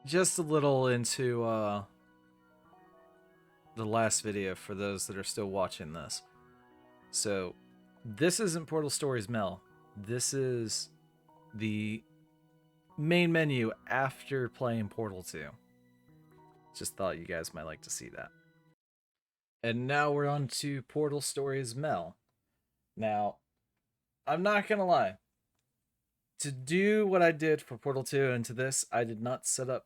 just a little into the last video for those that are still watching this. So, this isn't Portal Stories Mel. This is the main menu after playing Portal 2. Just thought you guys might like to see that. And now we're on to Portal Stories Mel. Now, I'm not gonna lie. To do what I did for Portal 2 into this, I did not set up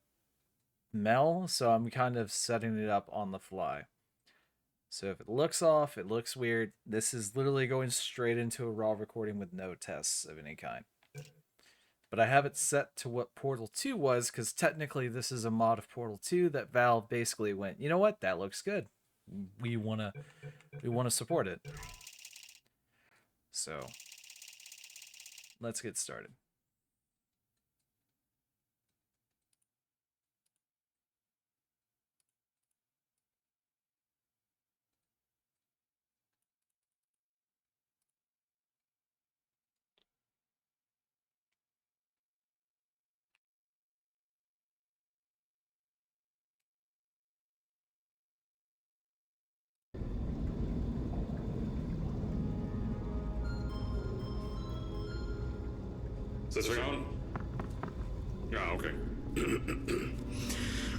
Mel, so I'm kind of setting it up on the fly. So if it looks off, it looks weird, this is literally going straight into a raw recording with no tests of any kind. But I have it set to what Portal 2 was, because technically this is a mod of Portal 2 that Valve basically went, you know what, that looks good. We wanna support it. So let's get started. Is this thing on? Yeah, okay.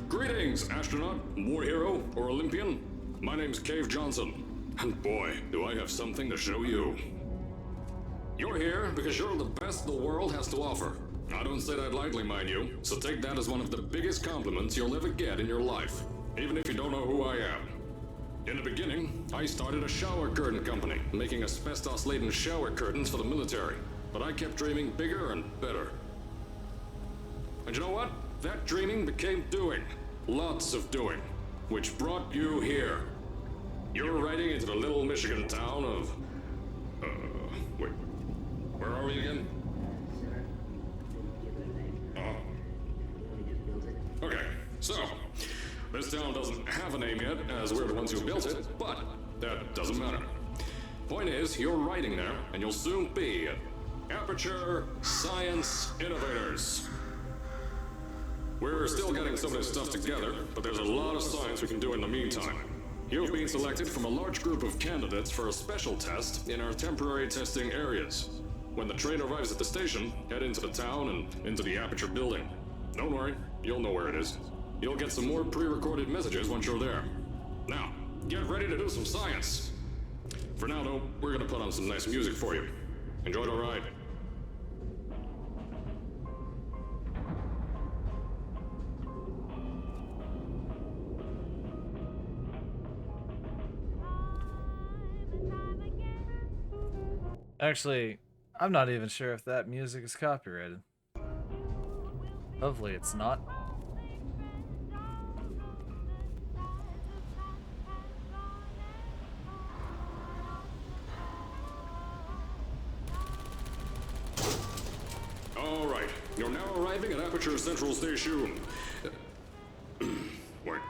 Greetings, astronaut, war hero, or Olympian. My name's Cave Johnson, and boy, do I have something to show you. You're here because you're the best the world has to offer. I don't say that lightly, mind you, so take that as one of the biggest compliments you'll ever get in your life, even if you don't know who I am. In the beginning, I started a shower curtain company, making asbestos-laden shower curtains for the military. But I kept dreaming bigger and better. And you know what? That dreaming became doing. Lots of doing. Which brought you here. You're riding into the little Michigan town of... wait. Where are we again? Okay, so... this town doesn't have a name yet, as we're the ones who built it, but that doesn't matter. Point is, you're riding there, and you'll soon be at Aperture Science Innovators. We're still getting some of this stuff together, but there's a lot of science we can do in the meantime. You've been selected from a large group of candidates for a special test in our temporary testing areas. When the train arrives at the station, head into the town and into the Aperture building. Don't worry, you'll know where it is. You'll get some more pre-recorded messages once you're there. Now, get ready to do some science. For now, though, we're gonna put on some nice music for you. Enjoy the ride. Actually, I'm not even sure if that music is copyrighted. Hopefully it's not. Alright, you're now arriving at Aperture Central Station. Wait.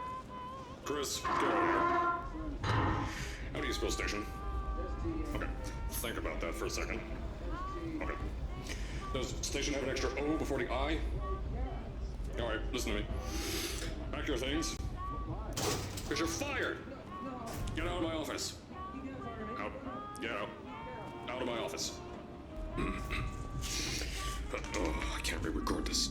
Chris, get over here. How do you spell station? Okay, think about that for a second. Okay. Does station have an extra O before the I? Alright, listen to me. Pack your things. Because you're fired! Get out of my office. Out. Get out. Out of my office. Oh, I can't re-record this.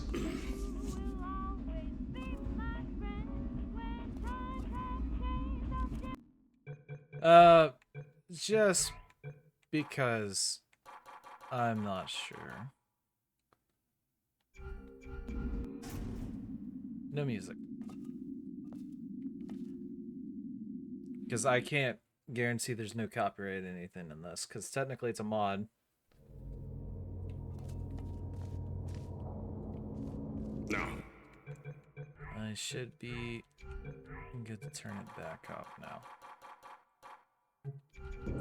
Just because I'm not sure. No music. Because I can't guarantee there's no copyright anything in this, because technically it's a mod. Now. I should be good to turn it back up now.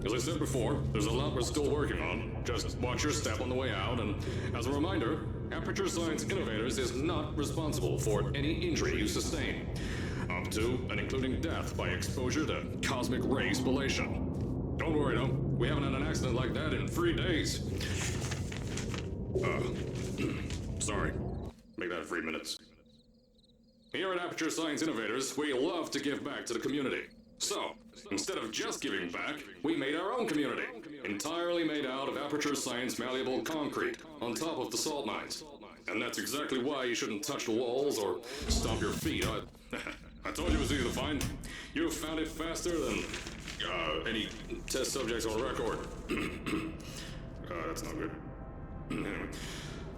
As I said before, there's a lot we're still working on. Just watch your step on the way out, and as a reminder, Aperture Science Innovators is not responsible for any injury you sustain, up to and including death by exposure to cosmic ray spallation. Don't worry though, we haven't had an accident like that in 3 days. Sorry. Make that 3 minutes. Here at Aperture Science Innovators, we love to give back to the community. So, instead of just giving back, we made our own community. Entirely made out of Aperture Science malleable concrete, on top of the salt mines. And that's exactly why you shouldn't touch the walls or stomp your feet. I told you it was easy to find. You found it faster than any test subjects on record. That's not good. Anyway,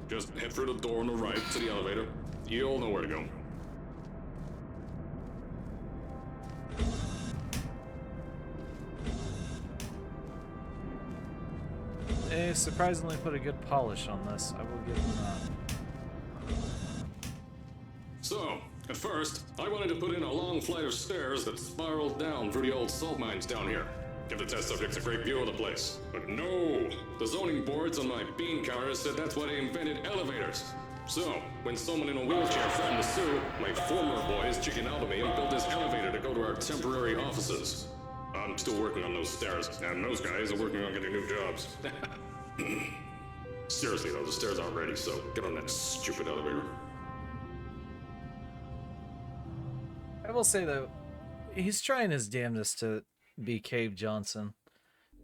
just head through the door on the right to the elevator. You'll know where to go. They surprisingly put a good polish on this. I will give them that. So, at first, I wanted to put in a long flight of stairs that spiraled down through the old salt mines down here. Give the test subjects a great view of the place. But no! The zoning boards on my bean counters said that's why they invented elevators. So, when someone in a wheelchair threatened to sue, my former boys chickened out of me and built this elevator to go to our temporary offices. I'm still working on those stairs, and those guys are working on getting new jobs. Seriously though, the stairs aren't ready, so get on that stupid elevator. I will say though, he's trying his damnedest to be Cave Johnson,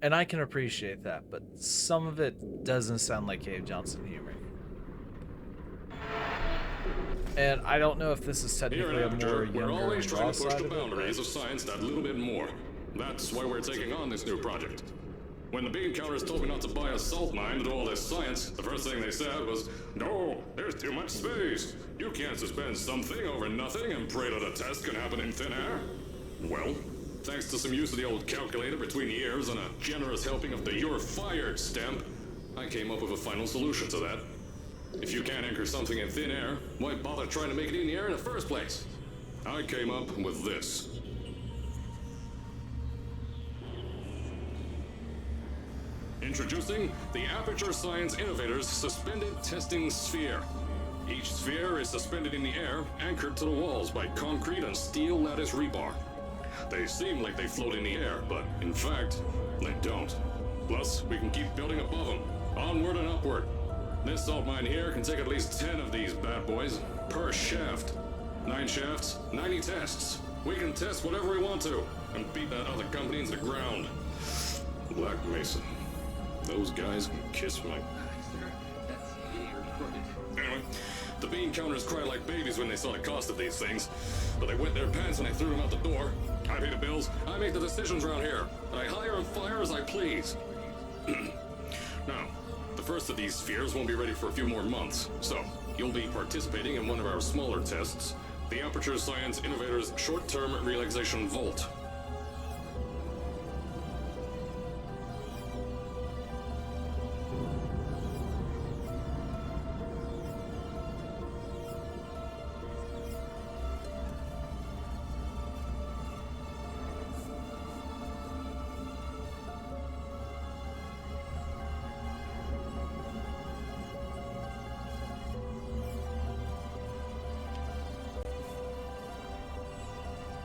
and I can appreciate that, but some of it doesn't sound like Cave Johnson humor. And I don't know if this is technically a more we're younger always and trying raw to push side the of it, boundaries of science that little bit more. That's why we're taking on this new project. When the bean counters told me not to buy a salt mine to do all this science, the first thing they said was, "No, there's too much space. You can't suspend something over nothing and pray that a test can happen in thin air." Well, thanks to some use of the old calculator between the ears and a generous helping of the "you're fired" stamp, I came up with a final solution to that. If you can't anchor something in thin air, why bother trying to make it in the air in the first place? I came up with this. Introducing the Aperture Science Innovators Suspended Testing Sphere. Each sphere is suspended in the air, anchored to the walls by concrete and steel lattice rebar. They seem like they float in the air, but in fact, they don't. Plus, we can keep building above them, onward and upward. This salt mine here can take at least 10 of these bad boys per shaft. 9 shafts, 90 tests. We can test whatever we want to and beat that other company into the ground. Black Mesa. Those guys can kiss my... Anyway, the bean counters cried like babies when they saw the cost of these things. But they wet their pants and they threw them out the door. I pay the bills, I make the decisions around here. And I hire and fire as I please. Now, the first of these spheres won't be ready for a few more months. So, you'll be participating in one of our smaller tests. The Aperture Science Innovators Short-Term Relaxation Vault.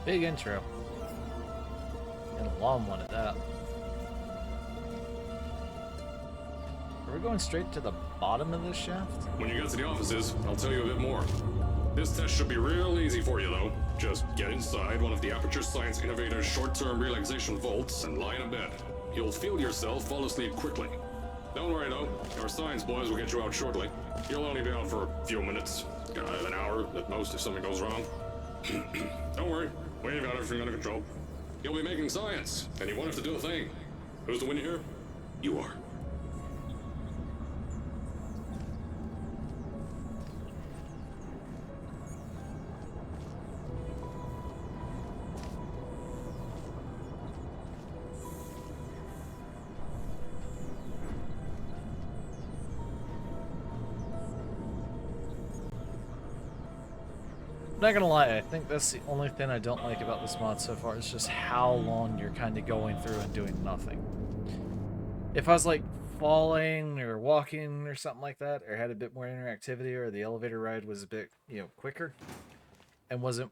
Big intro. And a long one at that. Are we going straight to the bottom of this shaft? When you get to the offices, I'll tell you a bit more. This test should be real easy for you, though. Just get inside one of the Aperture Science Innovators short-term relaxation vaults and lie in a bed. You'll feel yourself fall asleep quickly. Don't worry, though. Our science boys will get you out shortly. You'll only be out for a few minutes. An hour at most if something goes wrong. Don't worry. We've got everything under control. You'll be making science, and you won't have to do a thing. Who's the winner here? You are. Not gonna lie, I think that's the only thing I don't like about this mod so far, is just how long you're kind of going through and doing nothing. If I was like falling or walking or something like that, or had a bit more interactivity, or the elevator ride was a bit, quicker and wasn't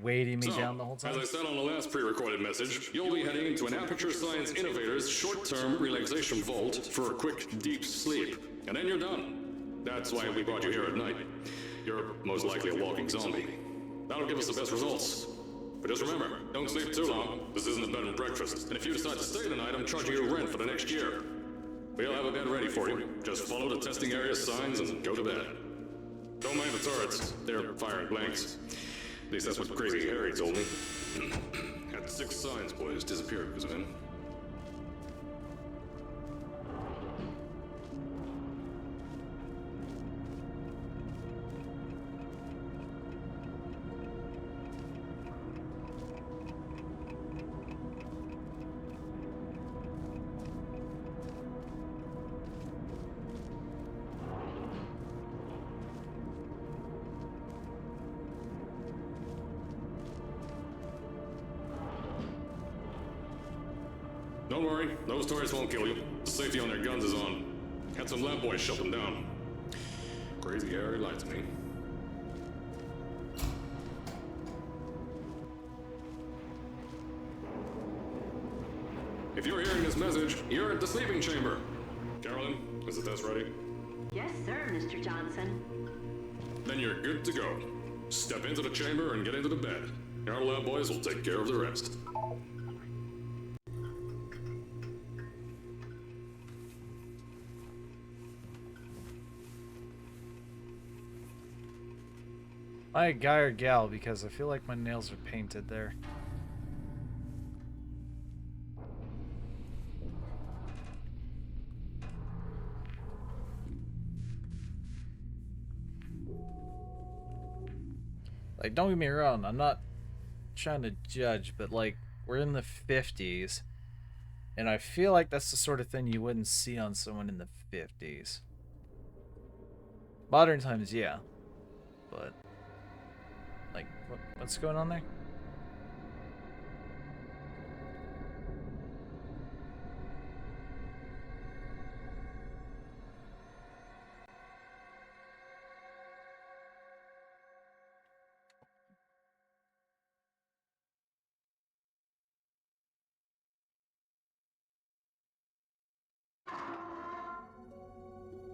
weighting me down the whole time. As I said on the last pre-recorded message, you'll be heading into an Aperture Science Innovators short-term relaxation vault for a quick, deep sleep. And then you're done. That's why we brought you here at night. You're most likely a walking zombie. That'll give us the best results. But just remember, don't sleep too long. This isn't a bed and breakfast. And if you decide to stay tonight, I'm charging you rent for the next year. We'll have a bed ready for you. Just follow the testing area signs and go to bed. Don't mind the turrets. They're firing blanks. At least that's what Crazy Harry told me. Had 6 signs boys disappear because of him. Don't worry, those turrets won't kill you. The safety on their guns is on. Had some lab boys shut them down. Crazy Harry lied to me. If you're hearing this message, you're at the sleeping chamber. Carolyn, is the test ready? Yes, sir, Mr. Johnson. Then you're good to go. Step into the chamber and get into the bed. Our lab boys will take care of the rest. Am I a guy or gal? Because I feel like my nails are painted there. Like, don't get me wrong, I'm not trying to judge, but like, we're in the 50s, and I feel like that's the sort of thing you wouldn't see on someone in the 50s. Modern times, yeah, but like, what's going on there?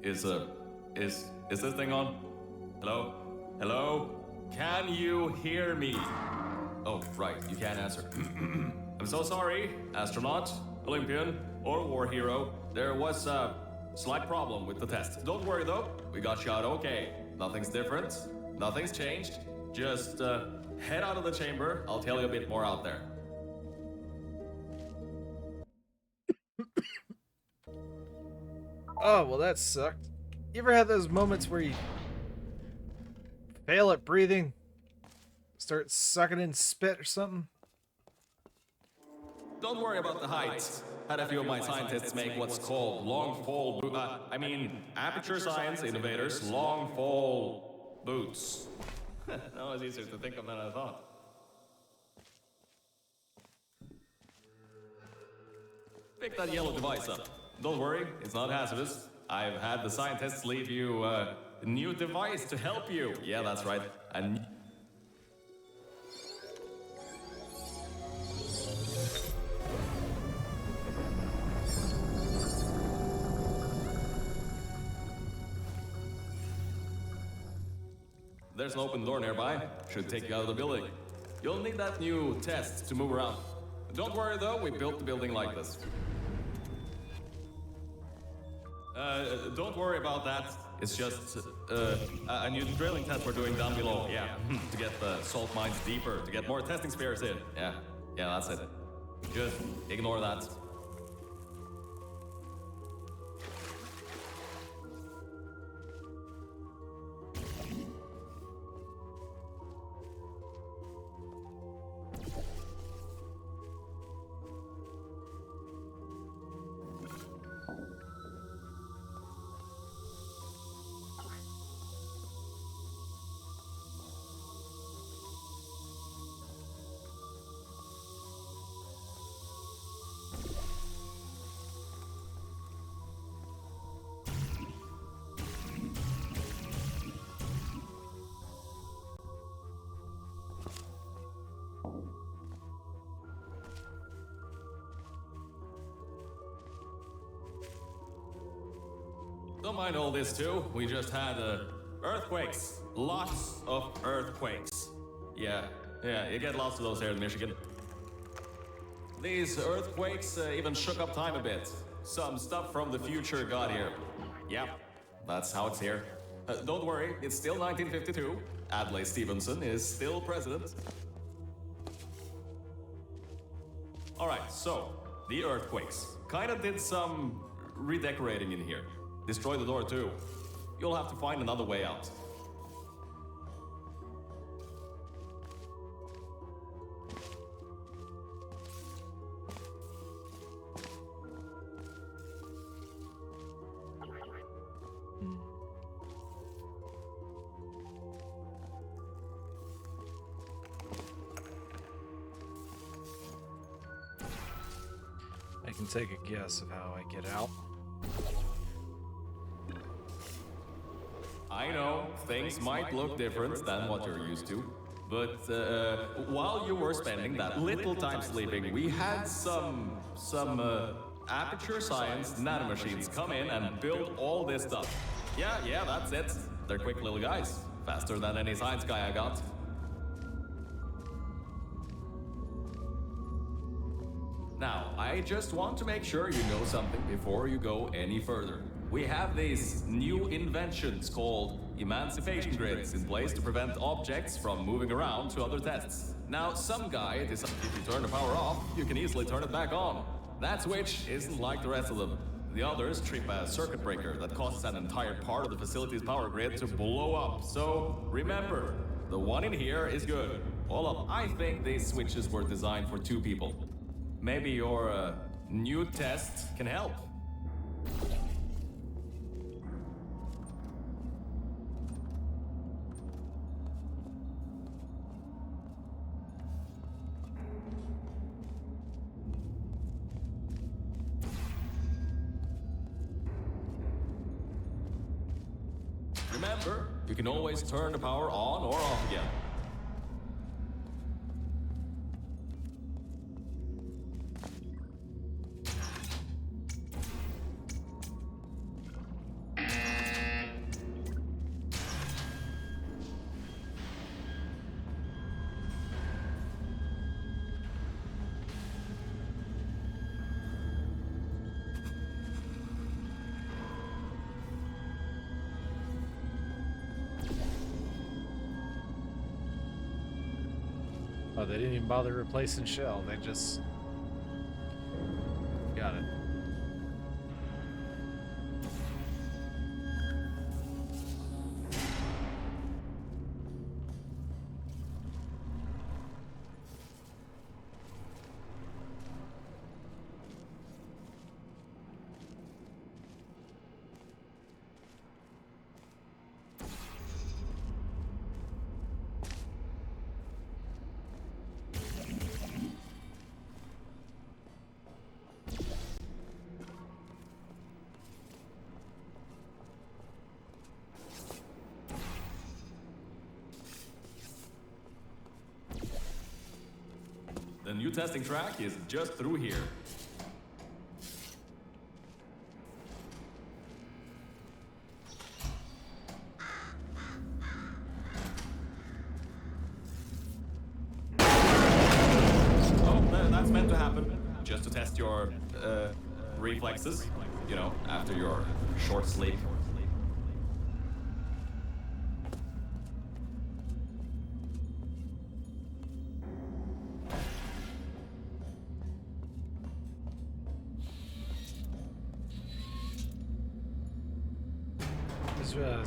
Is this thing on? Hello? Hello? Can you hear me? Oh, right, you can't answer. I'm so sorry, astronaut, Olympian, or war hero. There was a slight problem with the test. Don't worry though, we got you out okay. Nothing's different, nothing's changed. Just head out of the chamber, I'll tell you a bit more out there. Oh, well, that sucked. You ever had those moments where you fail at breathing? Start sucking in spit or something? Don't worry about the height. Had a few of my scientists make what's called long fall Aperture Science Innovators long fall boots. That was easier to think of than I thought. Pick that yellow device up. Don't worry, it's not hazardous. I've had the scientists leave you a new device to help you. Yeah, that's right. There's an open door nearby. Should take you out of the building. You'll need that new test to move around. Don't worry though, we built the building like this. Don't worry about that. It's just a new drilling test we're doing down below. Yeah, to get the salt mines deeper, to get more testing spares in. Yeah, that's it. Just ignore that. Don't mind all this too. We just had earthquakes. Lots of earthquakes. Yeah, you get lots of those here in Michigan. These earthquakes even shook up time a bit. Some stuff from the future got here. Yeah, that's how it's here. Don't worry, it's still 1952. Adlai Stevenson is still president. Alright, so, the earthquakes. Kinda did some redecorating in here. Destroyed the door too. You'll have to find another way out. I can take a guess of how I get out. I know, things might look different than what you're used to. But while you were spending that little time sleeping, we had some Aperture Science nanomachines come in and build all this stuff. Yeah, that's it. They're quick little guys. Faster than any science guy I got. Now, I just want to make sure you know something before you go any further. We have these new inventions called emancipation grids in place to prevent objects from moving around to other tests. Now, some guy decided if you turn the power off, you can easily turn it back on. That switch isn't like the rest of them. The others trip a circuit breaker that causes an entire part of the facility's power grid to blow up. So, remember, the one in here is good. All up, I think these switches were designed for 2 people. Maybe your new test can help. Remember, you can always turn the power on or off again. Oh, they didn't even bother replacing shell. They just got it. The new testing track is just through here. Oh, that's meant to happen. Just to test your reflexes, you know, after your short sleep.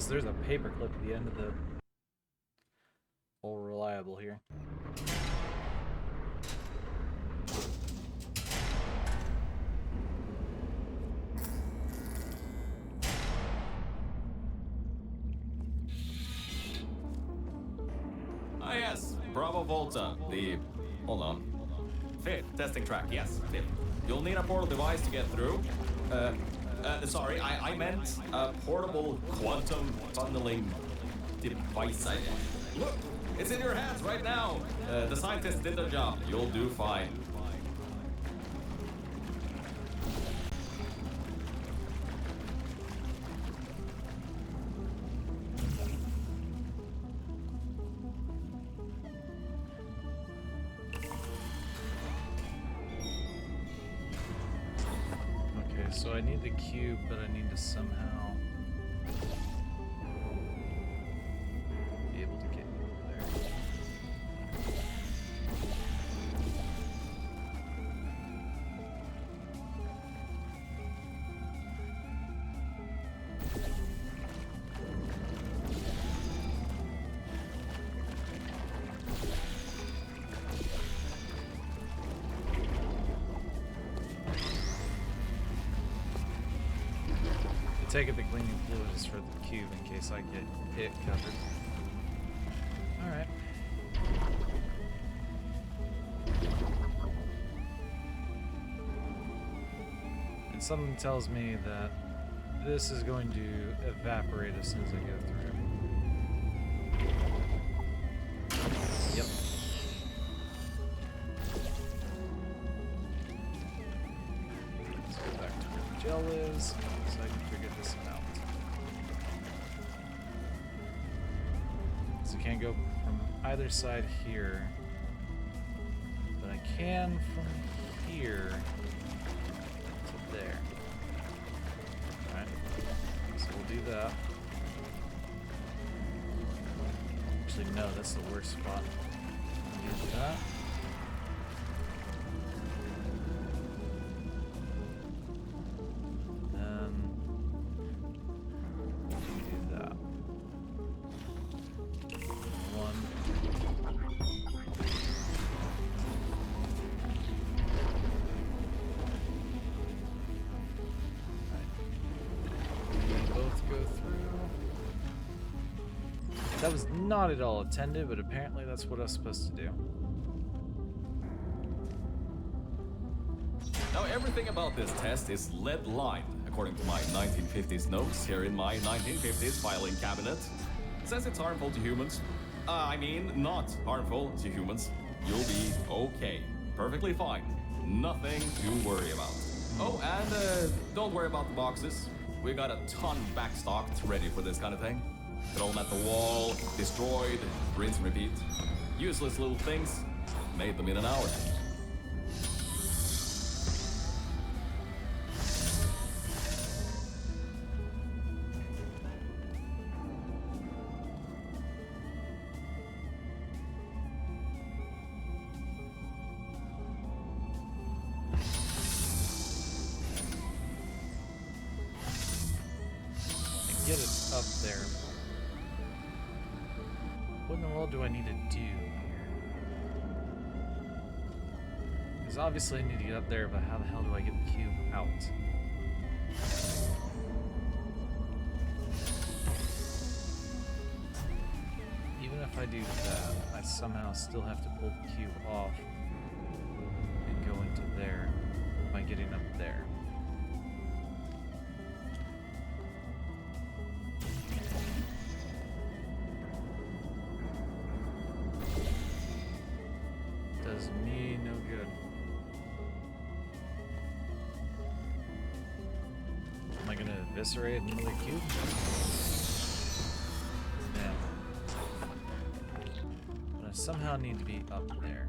There's a paperclip at the end of the old reliable here. Ah yes, Bravo Volta, hold on. 5th testing track, yes, 5th. You'll need a portal device to get through. Sorry, I meant a portable quantum tunneling device. Look, it's in your hands right now. The scientists did their job. You'll do fine. So I need the cube, but I need to somehow be able to get over there. I take it the cleaning fluid is for the cube in case I get it covered. Alright. And something tells me that this is going to evaporate as soon as I go through. Yep. Let's go back to where the gel is, so I can figure this out. So I can't go from either side here, but I can from here to there. Alright, so we'll do that. Actually, no, that's the worst spot. Do that. That was not at all intended, but apparently that's what I was supposed to do. Now everything about this test is lead lined, according to my 1950s notes here in my 1950s filing cabinet. It says it's harmful to humans. I mean, not harmful to humans. You'll be okay. Perfectly fine. Nothing to worry about. Oh, and don't worry about the boxes. We got a ton backstocked ready for this kind of thing. Thrown at the wall, destroyed, rinse and repeat. Useless little things, made them in an hour. Get it up there. What in the world do I need to do here? Because obviously I need to get up there, but how the hell do I get the cube out? Even if I do that, I somehow still have to pull the cube off and go into there by getting up there. Does me no good. Am I gonna eviscerate another cube? Yeah. But I somehow need to be up there.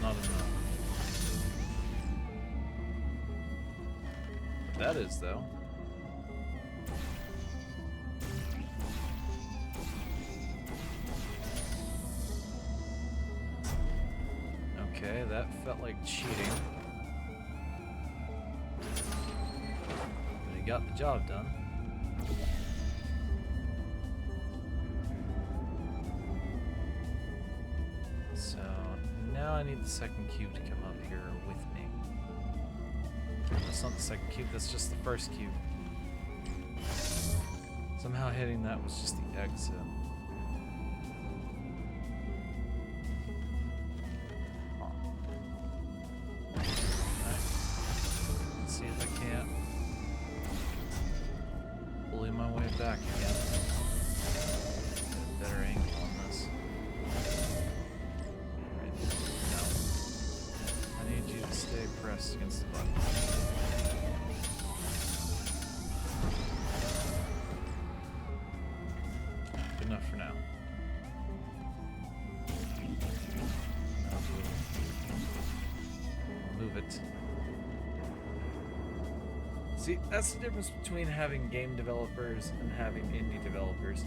Not enough. That is, though. Okay, that felt like cheating. But he got the job done. So now I need the second cube to come up here with me. That's not the second cube, that's just the first cube. Somehow hitting that was just the exit. Huh. Alright. Let's see if I can't back again. Get a better angle on this. Right. No. I need you to stay pressed against the button. Good enough for now. Move it. See, that's the difference between having game developers and having indie developers.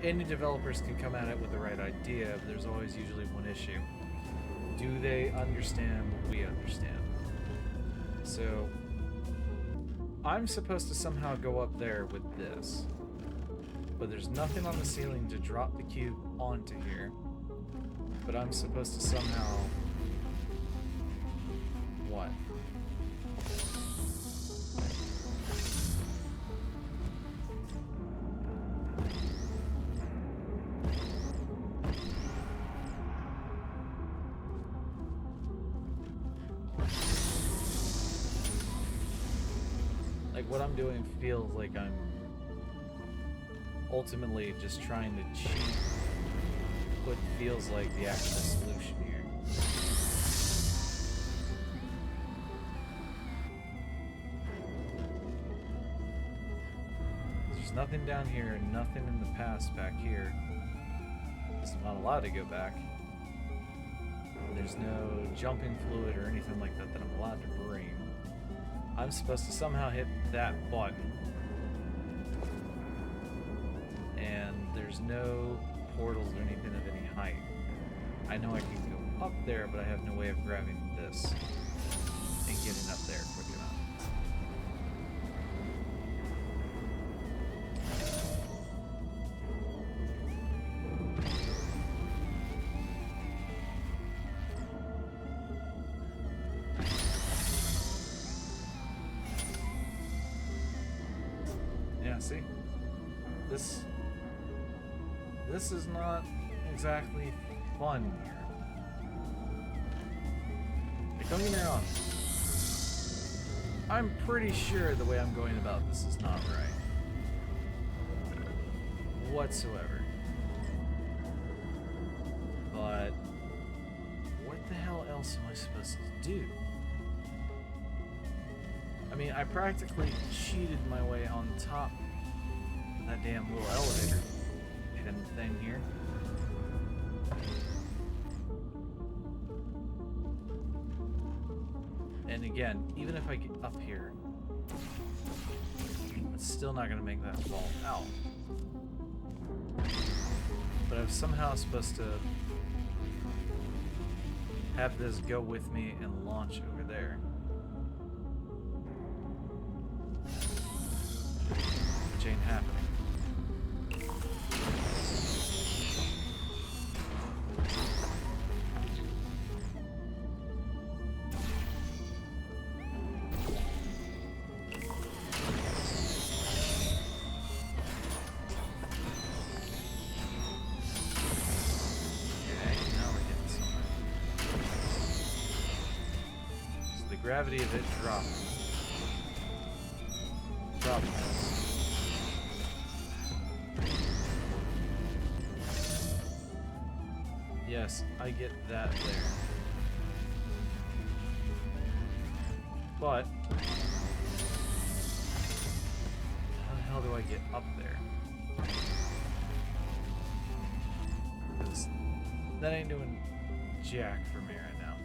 Indie developers can come at it with the right idea, but there's always usually one issue. Do they understand what we understand? So, I'm supposed to somehow go up there with this, but there's nothing on the ceiling to drop the cube onto here, but I'm supposed to somehow... What? Like, what I'm doing feels like I'm ultimately just trying to cheat what feels like the actual solution here. There's nothing down here, and nothing in the past back here. I'm not allowed to go back. There's no jumping fluid or anything like that that I'm allowed to bring. I'm supposed to somehow hit that button. And there's no portals or anything of any height. I know I can go up there, but I have no way of grabbing this and getting up there quick enough. Yeah, see? This is not exactly fun here. Like, don't get me wrong. I'm pretty sure the way I'm going about this is not right. Whatsoever. But what the hell else am I supposed to do? I mean, I practically cheated my way on top of that damn little elevator hidden thing here. And again, even if I get up here, it's still not going to make that fall out. But I'm somehow supposed to have this go with me and launch over there. Which ain't happening. Gravity of it dropping. Yes, I get that there. But how the hell do I get up there? Because that ain't doing jack for me right now.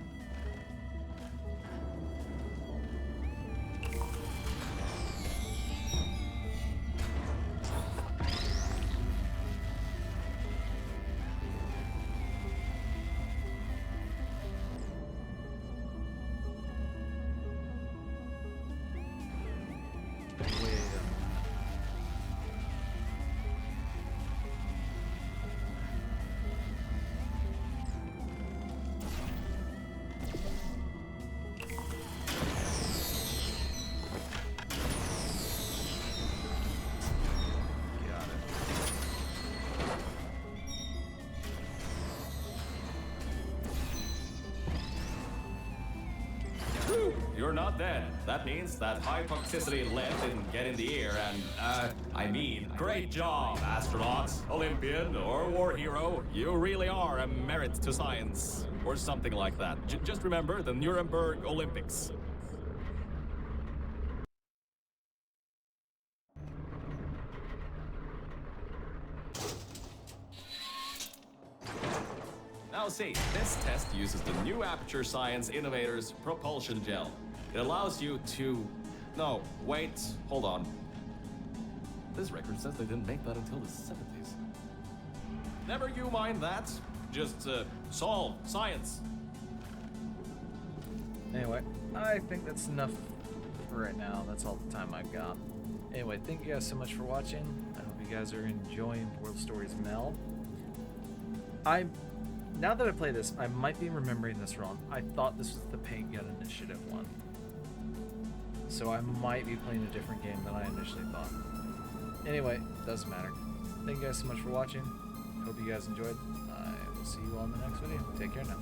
But then, that means that high toxicity lead didn't get in the air and, great job, astronaut, Olympian, or war hero. You really are a merit to science. Or something like that. Just remember the Nuremberg Olympics. Now see, this test uses the new Aperture Science Innovators Propulsion Gel. It allows you to... No, wait, hold on. This record says they didn't make that until the 70s. Never you mind that. Just, solve science. Anyway, I think that's enough for right now. That's all the time I've got. Anyway, thank you guys so much for watching. I hope you guys are enjoying World Stories Mel. Now that I play this, I might be remembering this wrong. I thought this was the Paint Gun Initiative one. So I might be playing a different game than I initially thought. Anyway, doesn't matter. Thank you guys so much for watching. Hope you guys enjoyed. I will see you all in the next video. Take care now.